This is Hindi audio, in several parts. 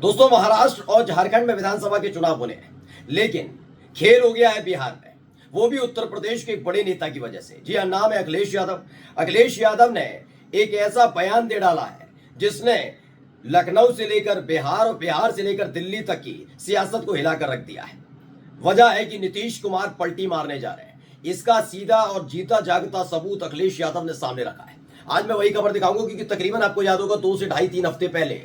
दोस्तों, महाराष्ट्र और झारखंड में विधानसभा के चुनाव होने हैं, लेकिन खेल हो गया है बिहार में, वो भी उत्तर प्रदेश के एक बड़े नेता की वजह से। जी हाँ, नाम है अखिलेश यादव। अखिलेश यादव ने एक ऐसा बयान दे डाला है जिसने लखनऊ से लेकर बिहार और बिहार से लेकर दिल्ली तक की सियासत को हिलाकर रख दिया है। वजह है कि नीतीश कुमार पलटी मारने जा रहे हैं। इसका सीधा और जीता जागता सबूत अखिलेश यादव ने सामने रखा है। आज मैं वही खबर दिखाऊंगा क्योंकि तकरीबन आपको याद होगा 2 से 2.5-3 हफ्ते पहले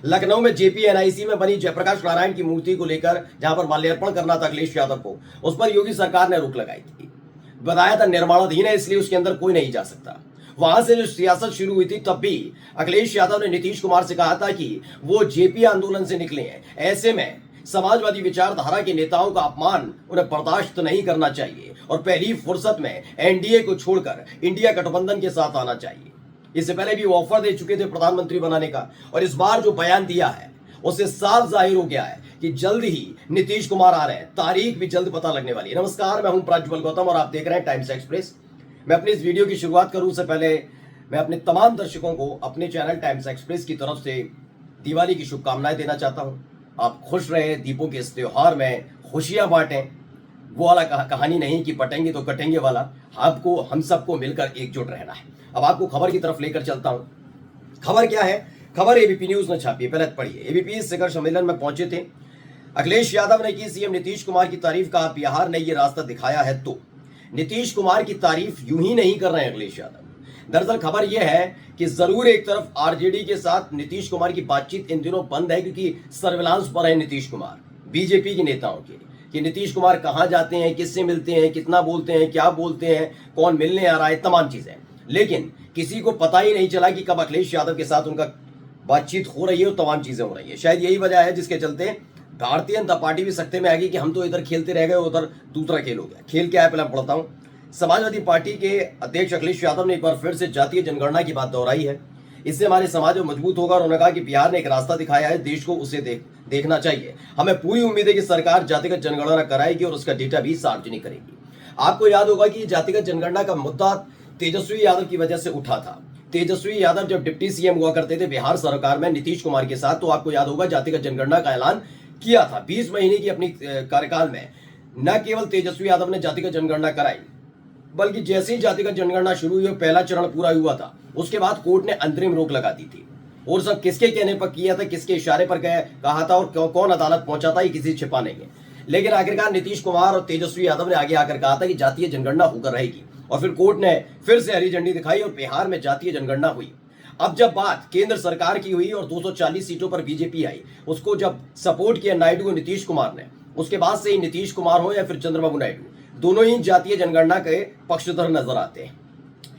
लखनऊ में जेपीएनआईसी में बनी जयप्रकाश नारायण की मूर्ति को लेकर जहां पर माल्यार्पण करना था अखिलेश यादव को, उस पर योगी सरकार ने रोक लगाई थी। बताया था निर्माणाधीन है, इसलिए उसके अंदर कोई नहीं जा सकता। वहां से जो सियासत शुरू हुई थी तब भी अखिलेश यादव ने नीतीश कुमार से कहा था कि वो जेपी आंदोलन से निकले हैं। ऐसे में समाजवादी विचारधारा के नेताओं का अपमान उन्हें बर्दाश्त नहीं करना चाहिए और पहली फुर्सत में एनडीए को छोड़कर इंडिया गठबंधन के साथ आना चाहिए। इससे पहले भी ऑफर दे चुके थे प्रधानमंत्री बनाने का, और इस बार जो बयान दिया है उससे साफ जाहिर हो गया है कि जल्द ही नीतीश कुमार आ रहे हैं। तारीख भी जल्द पता लगने वाली है। नमस्कार, मैं हूं प्रज्वल गौतम और आप देख रहे हैं टाइम्स एक्सप्रेस। मैं अपनी इस वीडियो की शुरुआत करूं उससे पहले मैं अपने तमाम दर्शकों को अपने चैनल टाइम्स एक्सप्रेस की तरफ से दिवाली की शुभकामनाएं देना चाहता हूं। आप खुश रहे, दीपों के इस त्योहार में खुशियां बांटें। वो वाला कहानी नहीं कि पटेंगे तो कटेंगे वाला, आपको हम सबको मिलकर एकजुट रहना है। अब आपको खबर की तरफ लेकर चलता हूं। खबर क्या है? खबर एबीपी न्यूज ने छापी है, पहले पढ़िए। एबीपी शिखर सम्मेलन में पहुंचे थे अखिलेश यादव ने की सीएम नीतीश कुमार की तारीफ, कहा बिहार ने ये रास्ता दिखाया है। तो नीतीश कुमार की तारीफ यूं ही नहीं कर रहे हैं अखिलेश यादव। दरअसल खबर यह है कि जरूर एक तरफ आरजेडी के साथ नीतीश कुमार की बातचीत इन दिनों बंद है, क्योंकि सर्विलांस पर है नीतीश कुमार बीजेपी के नेताओं के, कि नीतीश कुमार कहां जाते हैं, किससे मिलते हैं, कितना बोलते हैं, क्या बोलते हैं, कौन मिलने आ रहा है, तमाम चीजें। लेकिन किसी को पता ही नहीं चला कि कब अखिलेश यादव के साथ उनका बातचीत हो रही है और तमाम चीजें हो रही है। शायद यही वजह है जिसके चलते भारतीय जनता पार्टी भी सख्ते में आ गई कि हम तो इधर खेलते रह गए, उधर दूसरा खेल हो गया। खेल क्या है पहले पढ़ता हूं। समाजवादी पार्टी के अध्यक्ष अखिलेश यादव ने एक बार फिर से जातीय जनगणना की बात दोहराई है। इससे हमारे समाज में मजबूत होगा और उन्होंने कहा कि बिहार ने एक रास्ता दिखाया है, देश को उसे देखना चाहिए। हमें पूरी उम्मीद है कि सरकार जातिगत जनगणना कराएगी और उसका डेटा भी सार्वजनिक करेगी। आपको याद होगा कि जातिगत जनगणना का मुद्दा तेजस्वी यादव की वजह से उठा था। तेजस्वी यादव जब डिप्टी सीएम हुआ करते थे बिहार सरकार में नीतीश कुमार के साथ, तो आपको याद होगा जातिगत जनगणना का ऐलान किया था। 20 महीने की अपनी कार्यकाल में न केवल तेजस्वी यादव ने जातिगत जनगणना कराई, बल्कि जैसे ही जातिगत जनगणना शुरू हुई, पहला चरण पूरा हुआ था, उसके बाद कोर्ट ने अंतरिम रोक लगा दी थी। और सब किसके कहने पर किया था, किसके इशारे पर कहा था और कौन अदालत पहुंचा था, ये किसी छिपा नहीं है। लेकिन आखिरकार नीतीश कुमार और तेजस्वी यादव ने आगे आकर कहा था कि जातीय जनगणना होकर रहेगी, और फिर कोर्ट ने फिर से हरी झंडी दिखाई और बिहार में जातीय जनगणना हुई। अब जब बात केंद्र सरकार की हुई और 240 सीटों पर बीजेपी आई, उसको जब सपोर्ट किया नायडू और नीतीश कुमार ने, उसके बाद से ही नीतीश कुमार हो या फिर चंद्रबाबू नायडू, दोनों ही जातीय जनगणना के पक्षधर नजर आते हैं।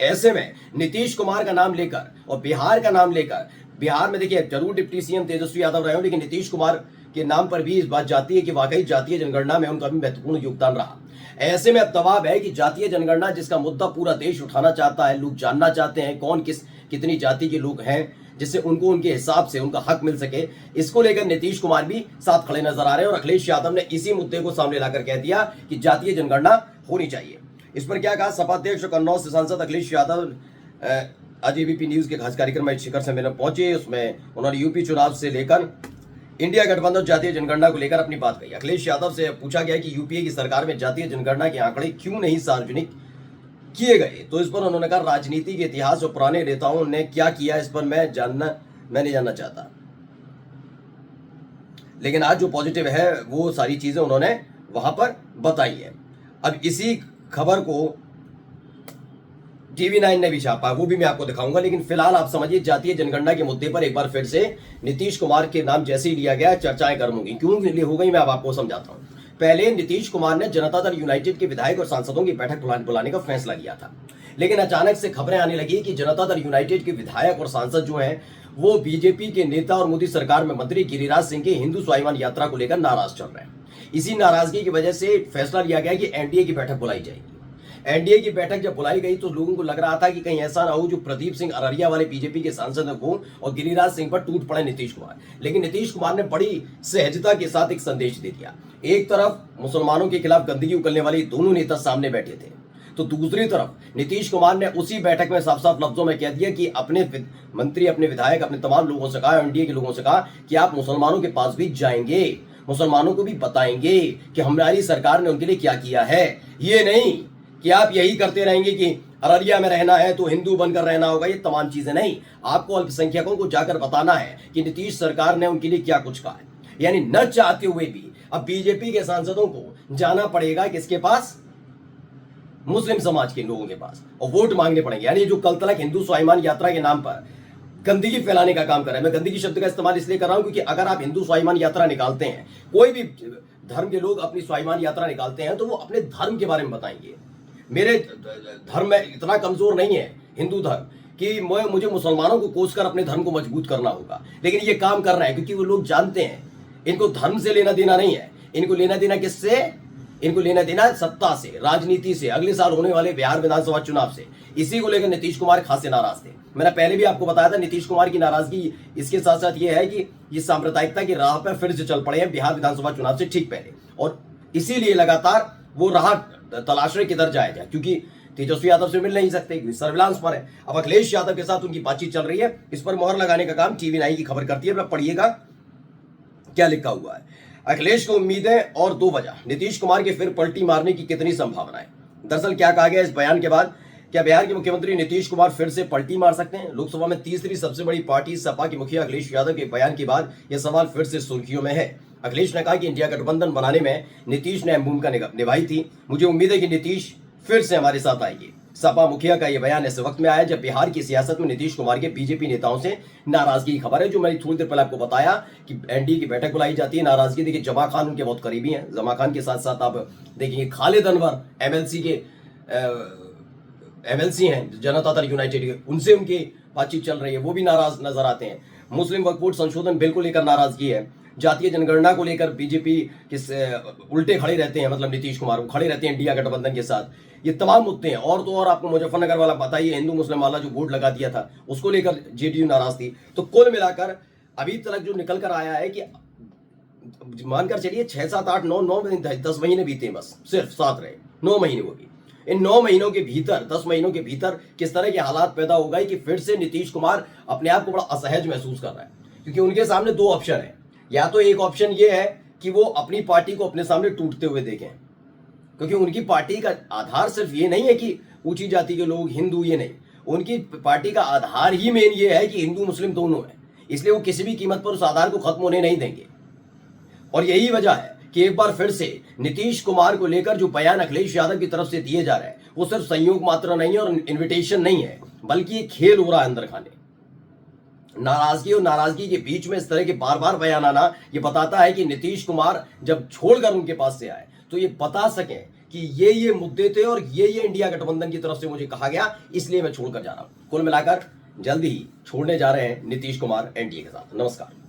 ऐसे में नीतीश कुमार का नाम लेकर और बिहार का नाम लेकर, बिहार में देखिए जरूर डिप्टी सीएम तेजस्वी यादव रहे हो, लेकिन नीतीश कुमार के नाम पर भी इस बात जाती है कि वाकई जातीय जनगणना में उनका भी महत्वपूर्ण योगदान रहा। ऐसे में अब दबाव है कि जातीय जनगणना जिसका मुद्दा पूरा देश उठाना चाहता है, लोग जानना चाहते हैं कौन कितनी जाति के लोग हैं, जिससे उनको उनके हिसाब से उनका हक मिल सके, इसको लेकर नीतीश कुमार भी साथ खड़े नजर आ रहे हैं। और अखिलेश यादव ने इसी मुद्दे को सामने लाकर कह दिया कि जातीय जनगणना होनी चाहिए। इस पर क्या कहा सपा अध्यक्ष और कन्नौज से सांसद अखिलेश यादव आज एबीपी न्यूज के खास कार्यक्रम में शिखर सम्मेलन पहुंचे। उसमें उन्होंने यूपी चुनाव से लेकर इंडिया गठबंधन जातीय जनगणना को लेकर अपनी बात कही। अखिलेश यादव से पूछा गया कि यूपीए की सरकार में जातीय जनगणना के आंकड़े क्यों नहीं सार्वजनिक किए गए, तो इस पर उन्होंने कहा राजनीति के इतिहास और पुराने नेताओं ने क्या किया इस पर मैं नहीं जानना चाहता, लेकिन आज जो पॉजिटिव है वो सारी चीजें उन्होंने वहां पर बताई है। अब इसी खबर को TV9 ने भी छापा, वो भी मैं आपको दिखाऊंगा। लेकिन फिलहाल आप समझिए जातीय जनगणना के मुद्दे पर एक बार फिर से नीतीश कुमार के नाम जैसे ही लिया गया, चर्चाएं गर्म होगी। क्यों हो गई मैं अब आपको समझाता हूं। पहले नीतीश कुमार ने जनता दल यूनाइटेड के विधायक और सांसदों की बैठक बुलाने का फैसला किया था, लेकिन अचानक से खबरें आने लगी कि जनता दल यूनाइटेड के विधायक और सांसद जो हैं वो बीजेपी के नेता और मोदी सरकार में मंत्री गिरिराज सिंह की हिंदू स्वाभिमान यात्रा को लेकर नाराज चल रहे हैं। इसी नाराजगी की वजह से फैसला लिया गया कि एनडीए की बैठक बुलाई जाएगी। एनडीए की बैठक जब बुलाई गई तो लोगों को लग रहा था कि कहीं ऐसा ना हो जो प्रदीप सिंह अररिया वाले बीजेपी के सांसद हो और गिरिराज सिंह पर टूट पड़े नीतीश कुमार। लेकिन नीतीश कुमार ने बड़ी सहजता के साथ एक संदेश दे दिया। एक तरफ मुसलमानों के खिलाफ गंदगी उगलने वाले दोनों नेता सामने बैठे थे, तो दूसरी तरफ नीतीश कुमार ने उसी बैठक में साफ साफ लफ्जों में कह दिया कि अपने मंत्री, अपने विधायक, अपने तमाम लोगों से कहा, एनडीए के लोगों से कहा कि आप मुसलमानों के पास भी जाएंगे, मुसलमानों को भी बताएंगे कि हमारी सरकार ने उनके लिए क्या किया है। ये नहीं कि आप यही करते रहेंगे कि अररिया में रहना है तो हिंदू बनकर रहना होगा, ये तमाम चीजें नहीं। आपको अल्पसंख्यकों को जाकर बताना है कि नीतीश सरकार ने उनके लिए क्या कुछ कहा है। यानी न चाहते हुए भी अब बीजेपी के सांसदों को जाना पड़ेगा किसके पास? मुस्लिम समाज के लोगों के पास, और वोट मांगने पड़ेंगे। यानी जो कल तक हिंदू स्वाभिमान यात्रा के नाम पर गंदगी फैलाने का काम कर रहा है, मैं गंदगी शब्द का इस्तेमाल इसलिए कर रहा हूं क्योंकि अगर आप हिंदू स्वाभिमान यात्रा निकालते हैं, कोई भी धर्म के लोग अपनी स्वाभिमान यात्रा निकालते हैं तो वो अपने धर्म के बारे में बताएंगे। मेरे धर्म में इतना कमजोर नहीं है हिंदू धर्म कि मुझे मुसलमानों को कोसकर अपने धर्म को मजबूत करना होगा, लेकिन ये काम कर रहे हैं क्योंकि वो लोग जानते हैं इनको धर्म से लेना देना नहीं है। इनको लेना देना किससे? इनको लेना देना सत्ता से, राजनीति से, अगले साल होने वाले बिहार विधानसभा चुनाव से। इसी को लेकर नीतीश कुमार खासे नाराज थे। मैंने पहले भी आपको बताया था नीतीश कुमार की नाराजगी इसके साथ साथ ये है कि ये सांप्रदायिकता की राह पर फिर से चल पड़े हैं बिहार विधानसभा चुनाव से ठीक पहले, और इसीलिए लगातार वो राह तलाश रहे किधर जाया जाए, क्योंकि तेजस्वी यादव से मिल नहीं सकते क्योंकि सर्विलांस पर है। अब अखिलेश यादव के साथ उनकी बातचीत चल रही है, इस पर मोहर लगाने का काम टीवी 9 की खबर करती है। पढ़िएगा क्या लिखा हुआ है। अखिलेश को उम्मीदें और 2 वजह, नीतीश कुमार के फिर पलटी मारने की कितनी संभावनाएं। दरअसल क्या कहा गया इस बयान के बाद? क्या बिहार के मुख्यमंत्री नीतीश कुमार फिर से पलटी मार सकते हैं? लोकसभा में तीसरी सबसे बड़ी पार्टी सपा के मुखिया अखिलेश यादव के बयान के बाद यह सवाल फिर से सुर्खियों में है। अखिलेश ने कहा कि इंडिया गठबंधन बनाने में नीतीश ने अहम भूमिका निभाई थी। मुझे उम्मीद है कि नीतीश फिर से हमारे साथ आएंगे। सपा मुखिया का यह बयान ऐसे वक्त में आया जब बिहार की सियासत में नीतीश कुमार के बीजेपी नेताओं से नाराजगी की खबर है, जो मैंने थोड़ी देर पहले आपको बताया कि एनडीए की बैठक बुलाई जाती है। नाराजगी देखिए, जमा खान उनके बहुत करीबी हैं। जमा खान के साथ साथ आप देखेंगे खालिद अनवर एमएलसी के एमएलसी हैं जनता दल यूनाइटेड के, उनसे उनकी बातचीत चल रही है, वो भी नाराज नजर आते हैं। मुस्लिम वक्फ बोर्ड संशोधन बिल को लेकर नाराजगी है। जातीय जनगणना को लेकर बीजेपी के उल्टे खड़े रहते हैं, मतलब नीतीश कुमार वो खड़े रहते हैं इंडिया गठबंधन के साथ। ये तमाम मुद्दे हैं। और तो और आपको मुजफ्फरनगर वाला बताइए, हिंदू मुस्लिम वाला जो बोर्ड लगा दिया था उसको लेकर जेडीयू नाराज थी। तो कुल मिलाकर अभी तक जो निकल कर आया है कि मानकर चलिए 6, 7, 8, 9, 10 महीने बीते, बस सिर्फ 7 रहे, 9 महीने। वो भी इन 9 महीनों के भीतर, 10 महीनों के भीतर किस तरह के हालात पैदा हो गए कि फिर से नीतीश कुमार अपने आप को बड़ा असहज महसूस कर रहा है। क्योंकि उनके सामने 2 ऑप्शन है। या तो एक ऑप्शन ये है कि वो अपनी पार्टी को अपने सामने टूटते हुए देखें, क्योंकि उनकी पार्टी का आधार सिर्फ ये नहीं है कि ऊंची जाति के लोग, हिंदू, ये नहीं। उनकी पार्टी का आधार ही मेन ये है कि हिंदू मुस्लिम दोनों है, इसलिए वो किसी भी कीमत पर उस आधार को खत्म होने नहीं देंगे। और यही वजह है कि एक बार फिर से नीतीश कुमार को लेकर जो बयान अखिलेश यादव की तरफ से दिए जा रहे हैं वो सिर्फ संयोग मात्र नहीं है और इन्विटेशन नहीं है, बल्कि ये खेल हो रहा है अंदर खाने। नाराजगी और नाराजगी के बीच में इस तरह के बार बार बयान आना ये बताता है कि नीतीश कुमार जब छोड़कर उनके पास से आए तो ये बता सकें कि ये मुद्दे थे और ये इंडिया गठबंधन की तरफ से मुझे कहा गया, इसलिए मैं छोड़कर जा रहा हूं। कुल मिलाकर जल्द ही छोड़ने जा रहे हैं नीतीश कुमार एनडीए के साथ। नमस्कार।